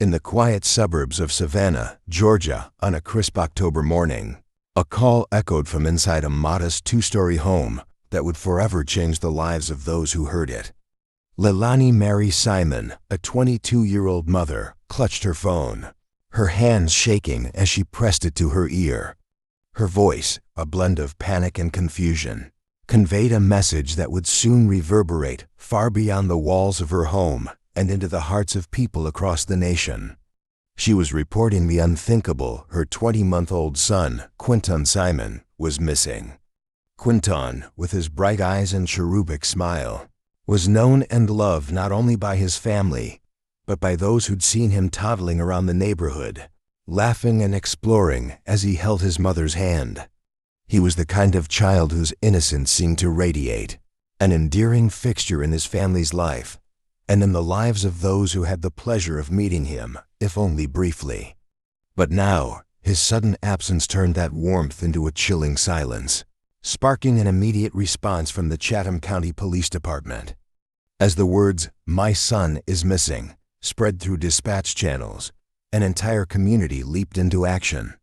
In the quiet suburbs of Savannah, Georgia, on a crisp October morning, a call echoed from inside a modest two-story home that would forever change the lives of those who heard it. Leilani Mary Simon, a 22-year-old mother, clutched her phone, her hands shaking as she pressed it to her ear. Her voice, a blend of panic and confusion, conveyed a message that would soon reverberate far beyond the walls of her home and into the hearts of people across the nation. She was reporting the unthinkable. Her 20-month-old son, Quinton Simon, was missing. Quinton, with his bright eyes and cherubic smile, was known and loved not only by his family, but by those who'd seen him toddling around the neighborhood, laughing and exploring as he held his mother's hand. He was the kind of child whose innocence seemed to radiate, an endearing fixture in his family's life, and in the lives of those who had the pleasure of meeting him, if only briefly. But now, his sudden absence turned that warmth into a chilling silence, sparking an immediate response from the Chatham County Police Department. As the words, "My son is missing," spread through dispatch channels, an entire community leaped into action.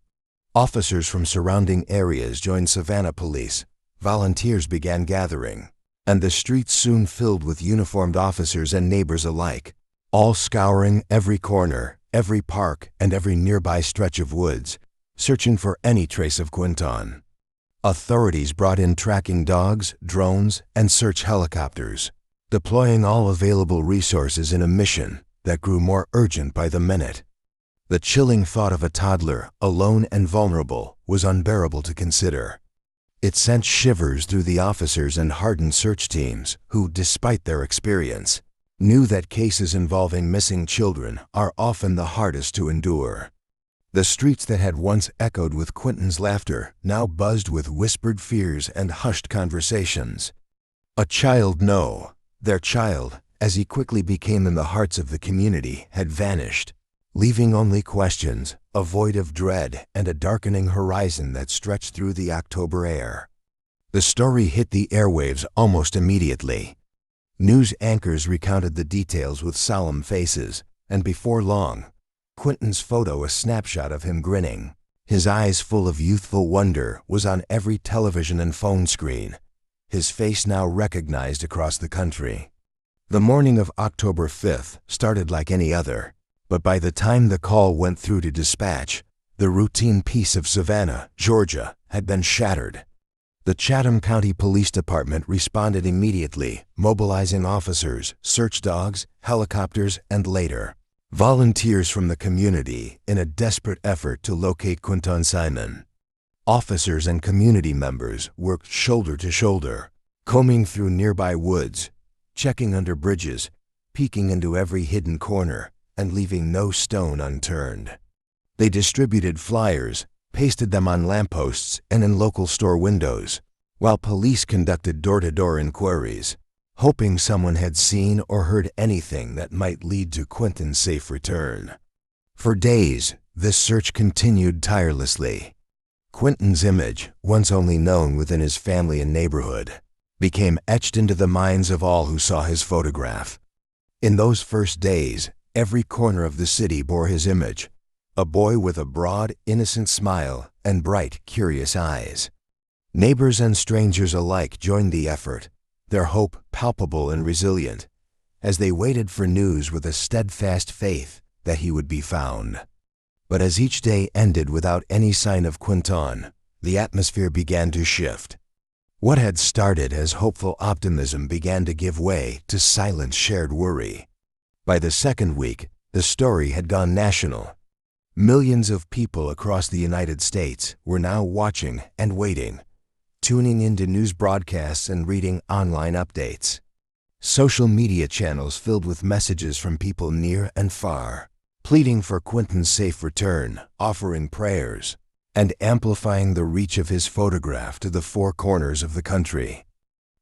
Officers from surrounding areas joined Savannah police, volunteers began gathering, and the streets soon filled with uniformed officers and neighbors alike, all scouring every corner, every park, and every nearby stretch of woods, searching for any trace of Quinton. Authorities brought in tracking dogs, drones, and search helicopters, deploying all available resources in a mission that grew more urgent by the minute. The chilling thought of a toddler, alone and vulnerable, was unbearable to consider. It sent shivers through the officers and hardened search teams who, despite their experience, knew that cases involving missing children are often the hardest to endure. The streets that had once echoed with Quinton's laughter now buzzed with whispered fears and hushed conversations. A child, no, their child, as he quickly became in the hearts of the community, had vanished, leaving only questions, a void of dread, and a darkening horizon that stretched through the October air. The story hit the airwaves almost immediately. News anchors recounted the details with solemn faces, and before long, Quinton's photo, a snapshot of him grinning, his eyes full of youthful wonder, was on every television and phone screen, his face now recognized across the country. The morning of October 5th started like any other, but by the time the call went through to dispatch, the routine peace of Savannah, Georgia, had been shattered. The Chatham County Police Department responded immediately, mobilizing officers, search dogs, helicopters, and later, volunteers from the community in a desperate effort to locate Quinton Simon. Officers and community members worked shoulder to shoulder, combing through nearby woods, checking under bridges, peeking into every hidden corner, and leaving no stone unturned. They distributed flyers, pasted them on lampposts and in local store windows, while police conducted door-to-door inquiries, hoping someone had seen or heard anything that might lead to Quinton's safe return. For days, this search continued tirelessly. Quinton's image, once only known within his family and neighborhood, became etched into the minds of all who saw his photograph. In those first days, every corner of the city bore his image, a boy with a broad, innocent smile and bright, curious eyes. Neighbors and strangers alike joined the effort, their hope palpable and resilient, as they waited for news with a steadfast faith that he would be found. But as each day ended without any sign of Quinton, the atmosphere began to shift. What had started as hopeful optimism began to give way to silent shared worry. By the second week, the story had gone national. Millions of people across the United States were now watching and waiting, tuning into news broadcasts and reading online updates. Social media channels filled with messages from people near and far, pleading for Quinton's safe return, offering prayers, and amplifying the reach of his photograph to the four corners of the country.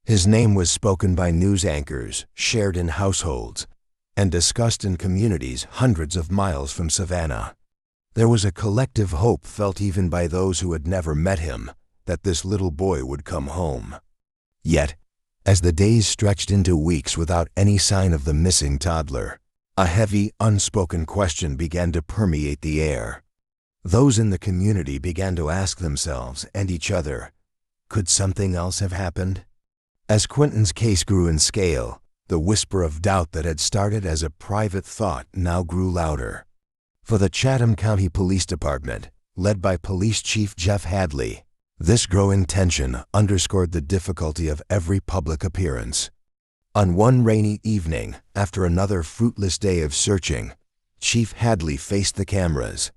His name was spoken by news anchors, shared in households, and discussed in communities hundreds of miles from Savannah. There was a collective hope felt even by those who had never met him that this little boy would come home. Yet, as the days stretched into weeks without any sign of the missing toddler, A heavy, unspoken question began to permeate the air. Those in the community began to ask themselves and each other, could something else have happened? As Quinton's case grew in scale, the whisper of doubt that had started as a private thought now grew louder. For the Chatham County Police Department, led by Police Chief Jeff Hadley, this growing tension underscored the difficulty of every public appearance. On one rainy evening, after another fruitless day of searching, Chief Hadley faced the cameras.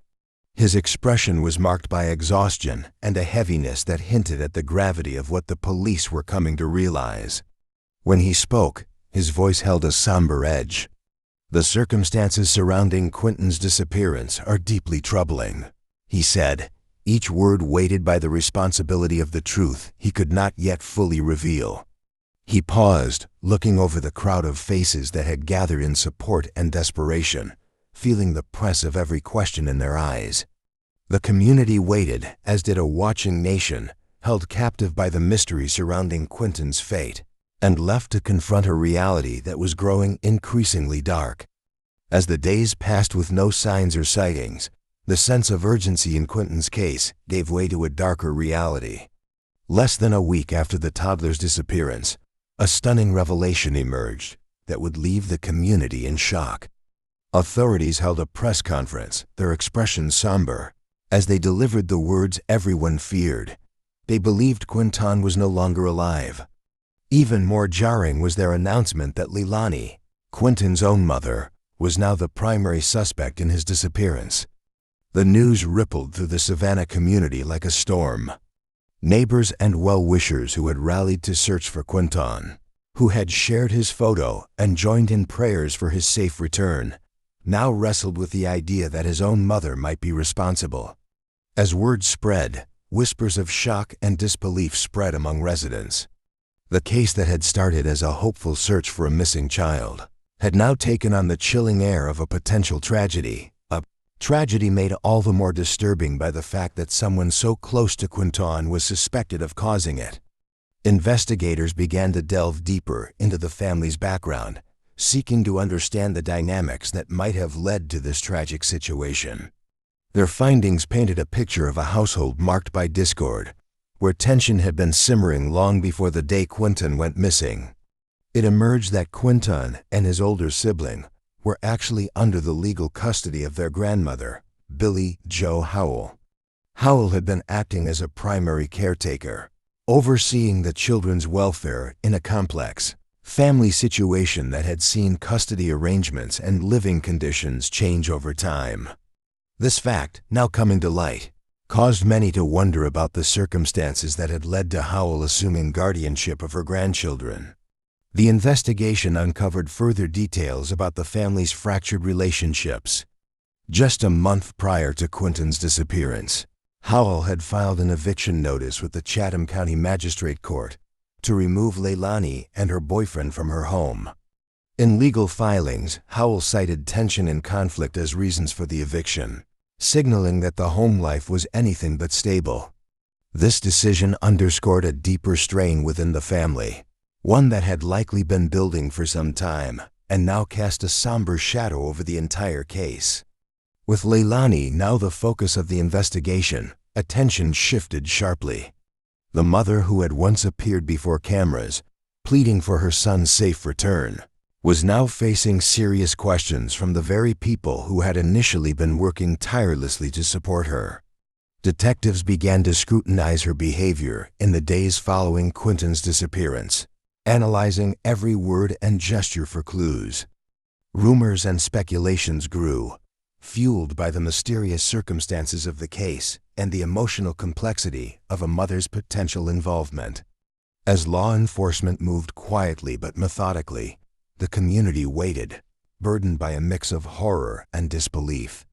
His expression was marked by exhaustion and a heaviness that hinted at the gravity of what the police were coming to realize. When he spoke, his voice held a somber edge. "The circumstances surrounding Quinton's disappearance are deeply troubling," he said, each word weighted by the responsibility of the truth he could not yet fully reveal. He paused, looking over the crowd of faces that had gathered in support and desperation, feeling the press of every question in their eyes. The community waited, as did a watching nation, held captive by the mystery surrounding Quinton's fate, and left to confront a reality that was growing increasingly dark. As the days passed with no signs or sightings, the sense of urgency in Quinton's case gave way to a darker reality. Less than a week after the toddler's disappearance, a stunning revelation emerged that would leave the community in shock. Authorities held a press conference, their expressions somber, as they delivered the words everyone feared. They believed Quinton was no longer alive. Even more jarring was their announcement that Leilani, Quinton's own mother, was now the primary suspect in his disappearance. The news rippled through the Savannah community like a storm. Neighbors and well-wishers who had rallied to search for Quinton, who had shared his photo and joined in prayers for his safe return, now wrestled with the idea that his own mother might be responsible. As word spread, whispers of shock and disbelief spread among residents. The case that had started as a hopeful search for a missing child had now taken on the chilling air of a potential tragedy, a tragedy made all the more disturbing by the fact that someone so close to Quinton was suspected of causing it. Investigators began to delve deeper into the family's background, seeking to understand the dynamics that might have led to this tragic situation. Their findings painted a picture of a household marked by discord, where tension had been simmering long before the day Quinton went missing. It emerged that Quinton and his older sibling were actually under the legal custody of their grandmother, Billie Jo Howell. Howell had been acting as a primary caretaker, overseeing the children's welfare in a complex family situation that had seen custody arrangements and living conditions change over time. This fact, now coming to light, caused many to wonder about the circumstances that had led to Howell assuming guardianship of her grandchildren. The investigation uncovered further details about the family's fractured relationships. Just a month prior to Quinton's disappearance, Howell had filed an eviction notice with the Chatham County Magistrate Court to remove Leilani and her boyfriend from her home. In legal filings, Howell cited tension and conflict as reasons for the eviction, signaling that the home life was anything but stable. This decision underscored a deeper strain within the family, one that had likely been building for some time and now cast a somber shadow over the entire case. With Leilani now the focus of the investigation, attention shifted sharply. The mother who had once appeared before cameras, pleading for her son's safe return, was now facing serious questions from the very people who had initially been working tirelessly to support her. Detectives began to scrutinize her behavior in the days following Quinton's disappearance, analyzing every word and gesture for clues. Rumors and speculations grew, fueled by the mysterious circumstances of the case and the emotional complexity of a mother's potential involvement. As law enforcement moved quietly but methodically, the community waited, burdened by a mix of horror and disbelief.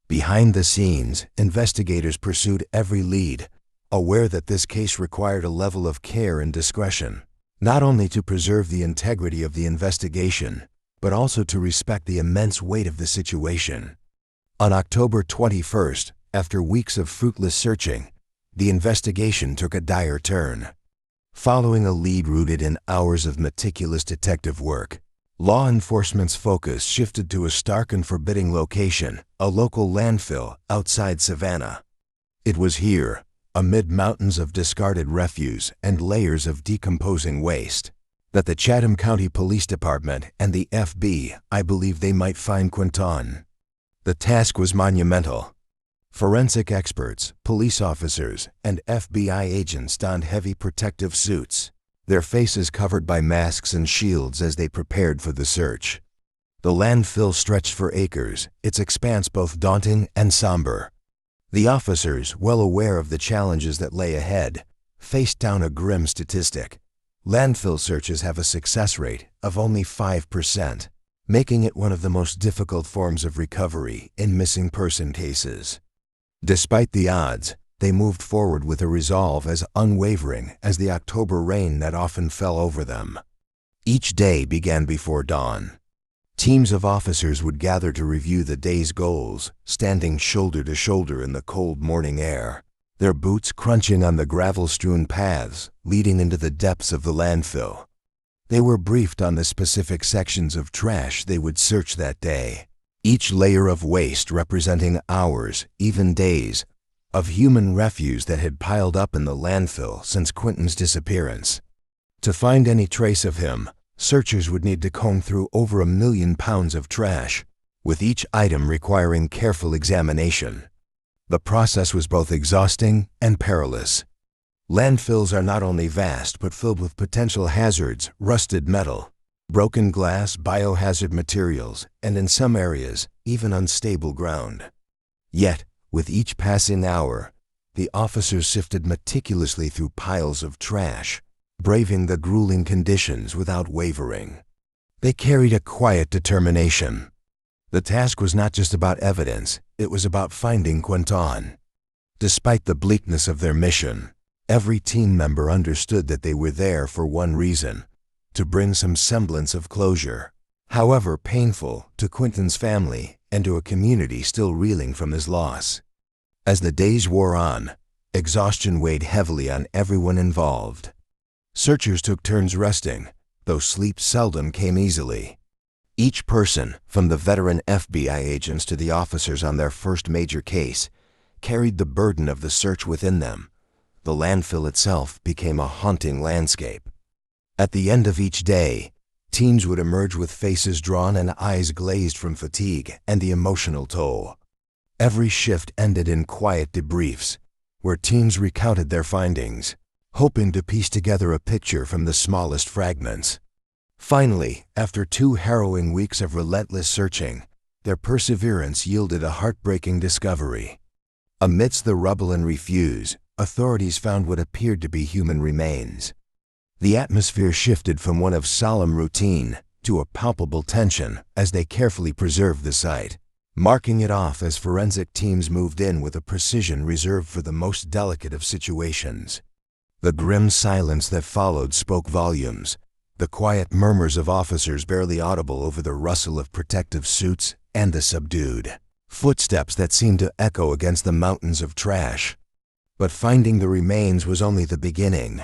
Behind the scenes, investigators pursued every lead, aware that this case required a level of care and discretion, not only to preserve the integrity of the investigation, but also to respect the immense weight of the situation. On October 21st, after weeks of fruitless searching, the investigation took a dire turn. Following a lead rooted in hours of meticulous detective work, Law enforcement's focus shifted to a stark and forbidding location, a local landfill outside Savannah. It was here, amid mountains of discarded refuse and layers of decomposing waste, that the Chatham County Police Department and the FBI believed they might find Quinton. The task was monumental. Forensic experts, police officers, and FBI agents donned heavy protective suits, their faces covered by masks and shields as they prepared for the search. The landfill stretched for acres, its expanse both daunting and somber. The officers, well aware of the challenges that lay ahead, faced down a grim statistic. Landfill searches have a success rate of only 5%, making it one of the most difficult forms of recovery in missing person cases. Despite the odds, they moved forward with a resolve as unwavering as the October rain that often fell over them. Each day began before dawn. Teams of officers would gather to review the day's goals, standing shoulder to shoulder in the cold morning air, their boots crunching on the gravel-strewn paths leading into the depths of the landfill. They were briefed on the specific sections of trash they would search that day, each layer of waste representing hours, even days, of human refuse that had piled up in the landfill since Quinton's disappearance. To find any trace of him, searchers would need to comb through over 1 million pounds of trash, with each item requiring careful examination. The process was both exhausting and perilous. Landfills are not only vast but filled with potential hazards, rusted metal, broken glass, biohazard materials, and in some areas, even unstable ground. Yet, with each passing hour, the officers sifted meticulously through piles of trash, braving the grueling conditions without wavering. They carried a quiet determination. The task was not just about evidence, it was about finding Quinton. Despite the bleakness of their mission, every team member understood that they were there for one reason: to bring some semblance of closure, however painful, to Quinton's family and to a community still reeling from his loss. As the days wore on, exhaustion weighed heavily on everyone involved. Searchers took turns resting, though sleep seldom came easily. Each person, from the veteran FBI agents to the officers on their first major case, carried the burden of the search within them. The landfill itself became a haunting landscape. At the end of each day, teams would emerge with faces drawn and eyes glazed from fatigue and the emotional toll. Every shift ended in quiet debriefs, where teams recounted their findings, hoping to piece together a picture from the smallest fragments. Finally, after 2 harrowing weeks of relentless searching, their perseverance yielded a heartbreaking discovery. Amidst the rubble and refuse, authorities found what appeared to be human remains. The atmosphere shifted from one of solemn routine to a palpable tension as they carefully preserved the site, marking it off as forensic teams moved in with a precision reserved for the most delicate of situations. The grim silence that followed spoke volumes, the quiet murmurs of officers barely audible over the rustle of protective suits and the subdued footsteps that seemed to echo against the mountains of trash. But finding the remains was only the beginning.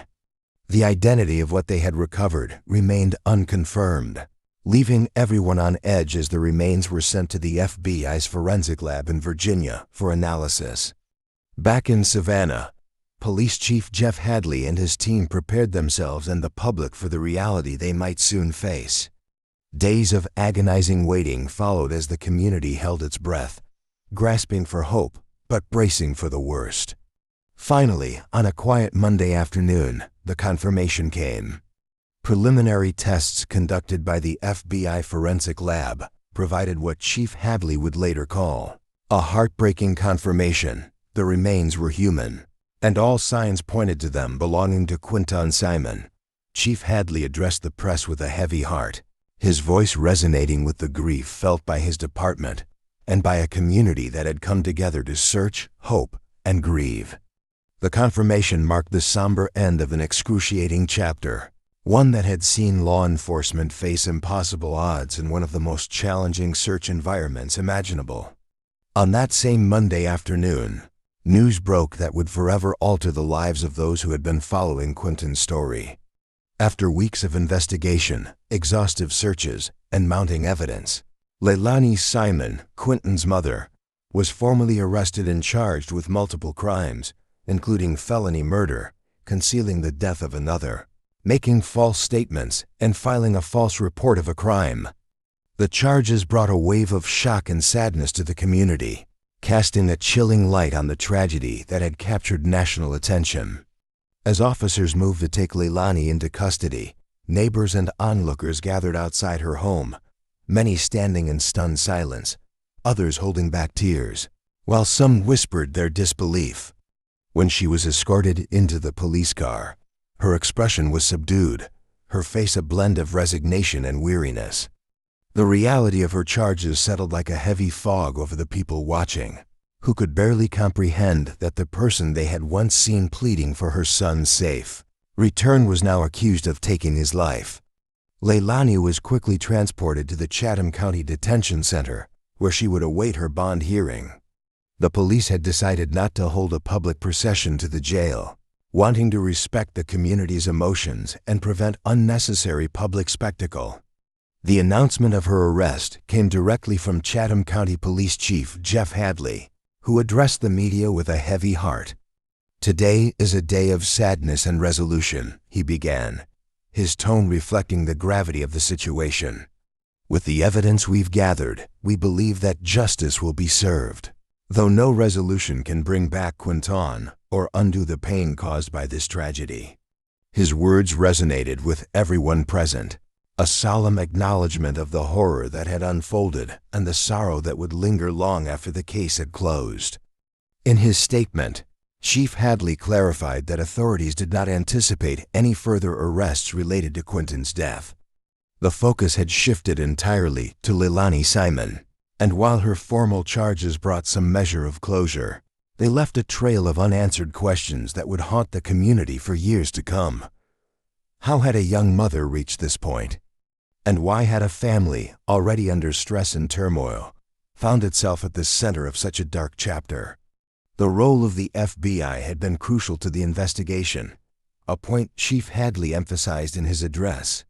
The identity of what they had recovered remained unconfirmed, leaving everyone on edge as the remains were sent to the FBI's forensic lab in Virginia for analysis. Back in Savannah, Police Chief Jeff Hadley and his team prepared themselves and the public for the reality they might soon face. Days of agonizing waiting followed as the community held its breath, grasping for hope but bracing for the worst. Finally, on a quiet Monday afternoon, the confirmation came. Preliminary tests conducted by the FBI Forensic Lab provided what Chief Hadley would later call a heartbreaking confirmation. The remains were human, and all signs pointed to them belonging to Quinton Simon. Chief Hadley addressed the press with a heavy heart, his voice resonating with the grief felt by his department and by a community that had come together to search, hope, and grieve. The confirmation marked the somber end of an excruciating chapter, one that had seen law enforcement face impossible odds in one of the most challenging search environments imaginable. On that same Monday afternoon, news broke that would forever alter the lives of those who had been following Quinton's story. After weeks of investigation, exhaustive searches, and mounting evidence, Leilani Simon, Quinton's mother, was formally arrested and charged with multiple crimes, including felony murder, concealing the death of another, making false statements, and filing a false report of a crime. The charges brought a wave of shock and sadness to the community, casting a chilling light on the tragedy that had captured national attention. As officers moved to take Leilani into custody, neighbors and onlookers gathered outside her home, many standing in stunned silence, others holding back tears, while some whispered their disbelief. When she was escorted into the police car, her expression was subdued, her face a blend of resignation and weariness. The reality of her charges settled like a heavy fog over the people watching, who could barely comprehend that the person they had once seen pleading for her son's safe return was now accused of taking his life. Leilani was quickly transported to the Chatham County Detention Center, where she would await her bond hearing. The police had decided not to hold a public procession to the jail, wanting to respect the community's emotions and prevent unnecessary public spectacle. The announcement of her arrest came directly from Chatham County Police Chief Jeff Hadley, who addressed the media with a heavy heart. "Today is a day of sadness and resolution," he began, his tone reflecting the gravity of the situation. "With the evidence we've gathered, we believe that justice will be served. Though no resolution can bring back Quinton or undo the pain caused by this tragedy." His words resonated with everyone present, a solemn acknowledgement of the horror that had unfolded and the sorrow that would linger long after the case had closed. In his statement, Chief Hadley clarified that authorities did not anticipate any further arrests related to Quinton's death. The focus had shifted entirely to Leilani Simon, and while her formal charges brought some measure of closure, they left a trail of unanswered questions that would haunt the community for years to come. How had a young mother reached this point? And why had a family, already under stress and turmoil, found itself at the center of such a dark chapter? The role of the FBI had been crucial to the investigation, a point Chief Hadley emphasized in his address.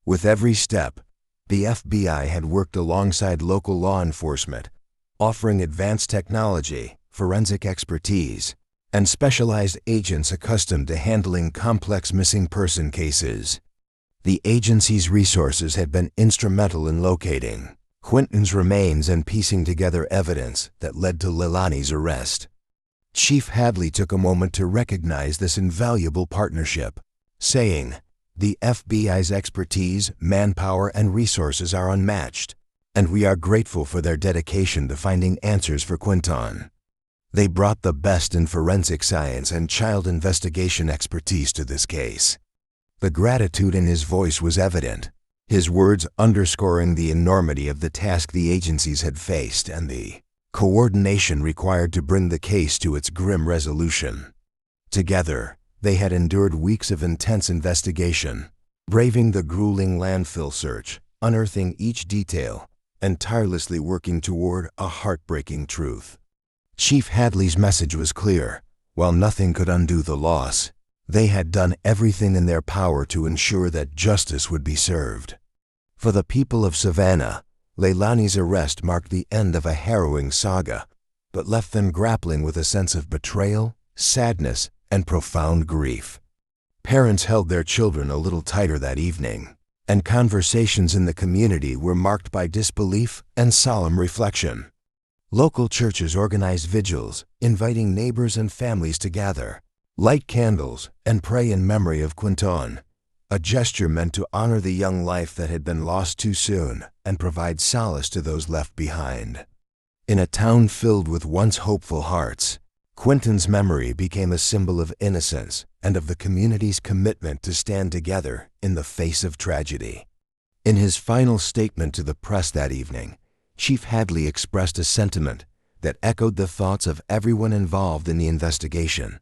With every step, the FBI had worked alongside local law enforcement, offering advanced technology, forensic expertise, and specialized agents accustomed to handling complex missing person cases. The agency's resources had been instrumental in locating Quinton's remains and piecing together evidence that led to Leilani's arrest. Chief Hadley took a moment to recognize this invaluable partnership, saying, "The FBI's expertise, manpower, and resources are unmatched, and we are grateful for their dedication to finding answers for Quinton. They brought the best in forensic science and child investigation expertise to this case." The gratitude in his voice was evident, his words underscoring the enormity of the task the agencies had faced and the coordination required to bring the case to its grim resolution. Together, they had endured weeks of intense investigation, braving the grueling landfill search, unearthing each detail, and tirelessly working toward a heartbreaking truth. Chief Hadley's message was clear. While nothing could undo the loss, they had done everything in their power to ensure that justice would be served. For the people of Savannah, Leilani's arrest marked the end of a harrowing saga, but left them grappling with a sense of betrayal, sadness, and profound grief. Parents held their children a little tighter that evening, and conversations in the community were marked by disbelief and solemn reflection. Local churches organized vigils, inviting neighbors and families to gather, light candles, and pray in memory of Quinton, a gesture meant to honor the young life that had been lost too soon and provide solace to those left behind. In a town filled with once hopeful hearts, Quinton's memory became a symbol of innocence and of the community's commitment to stand together in the face of tragedy. In his final statement to the press that evening, Chief Hadley expressed a sentiment that echoed the thoughts of everyone involved in the investigation.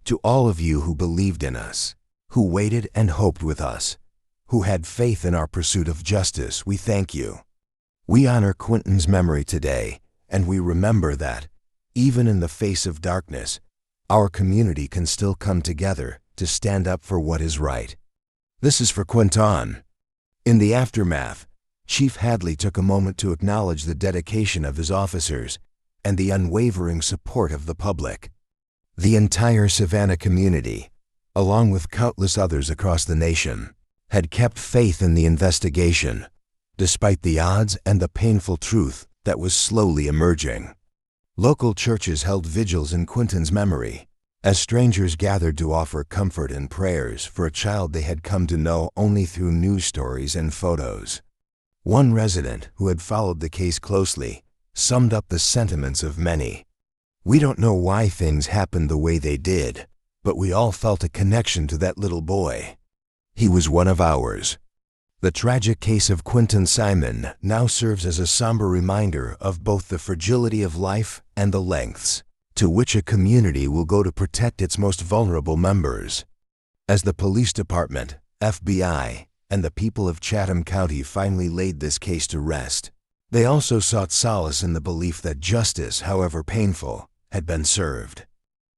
"To all of you who believed in us, who waited and hoped with us, who had faith in our pursuit of justice, we thank you. We honor Quinton's memory today, and we remember that, even in the face of darkness, our community can still come together to stand up for what is right." This is for Quinton. In the aftermath, Chief Hadley took a moment to acknowledge the dedication of his officers and the unwavering support of the public. The entire Savannah community, along with countless others across the nation, had kept faith in the investigation, despite the odds and the painful truth that was slowly emerging. Local churches held vigils in Quinton's memory, as strangers gathered to offer comfort and prayers for a child they had come to know only through news stories and photos. One resident who had followed the case closely summed up the sentiments of many. "We don't know why things happened the way they did, but we all felt a connection to that little boy. He was one of ours." The tragic case of Quinton Simon now serves as a somber reminder of both the fragility of life and the lengths to which a community will go to protect its most vulnerable members. As the police department, FBI, and the people of Chatham County finally laid this case to rest, they also sought solace in the belief that justice, however painful, had been served.